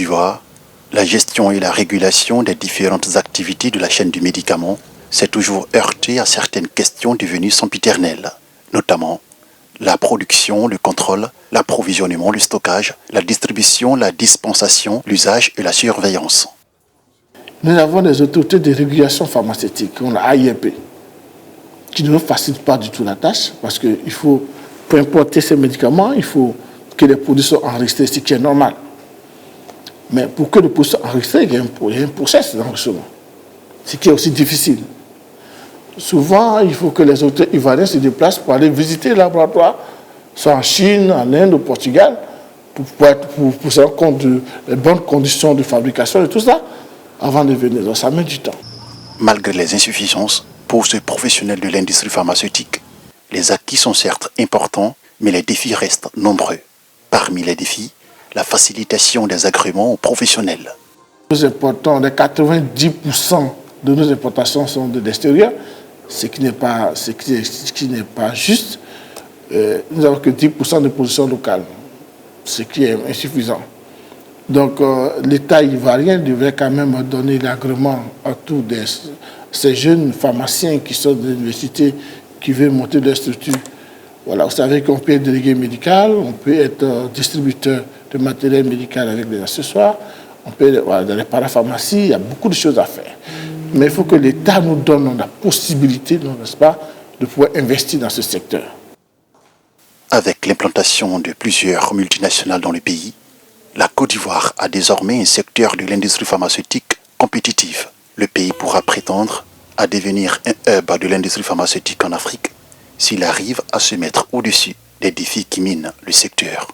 d'Ivoire, la gestion et la régulation des différentes activités de la chaîne du médicament s'est toujours heurtée à certaines questions devenues sempiternelles, notamment la production, le contrôle, l'approvisionnement, le stockage, la distribution, la dispensation, l'usage et la surveillance. Nous avons des autorités de régulation pharmaceutique, on a AIRP, qui ne nous facilite pas du tout la tâche, parce qu'il faut, pour importer ces médicaments, il faut que les produits soient enregistrés, ce qui est normal. Mais pour que les produits soient enregistrés, il y a un process d'enregistrement, ce qui est aussi difficile. Souvent, il faut que les autorités ivoiriennes se déplacent pour aller visiter les laboratoires, soit en Chine, en Inde, au Portugal, pour se rendre compte des bonnes conditions de fabrication et tout ça, avant de venir. Donc ça met du temps. Malgré les insuffisances, pour ce professionnel de l'industrie pharmaceutique, les acquis sont certes importants, mais les défis restent nombreux. Parmi les défis, la facilitation des agréments aux professionnels. Nous importons, les 90% de nos importations sont de l'extérieur, ce qui n'est pas juste. Nous n'avons que 10% de production locale, ce qui est insuffisant. Donc l'État ivoirien devrait quand même donner l'agrément à tous ces jeunes pharmaciens qui sont de l'université, qui veulent monter leur structure. Voilà, vous savez qu'on peut être délégué médical, on peut être distributeur de matériel médical avec des accessoires, on peut être dans les parapharmacies, il y a beaucoup de choses à faire. Mais il faut que l'État nous donne la possibilité, n'est-ce pas, de pouvoir investir dans ce secteur. Avec l'implantation de plusieurs multinationales dans le pays, la Côte d'Ivoire a désormais un secteur de l'industrie pharmaceutique compétitive. Le pays pourra prétendre à devenir un hub de l'industrie pharmaceutique en Afrique s'il arrive à se mettre au-dessus des défis qui minent le secteur.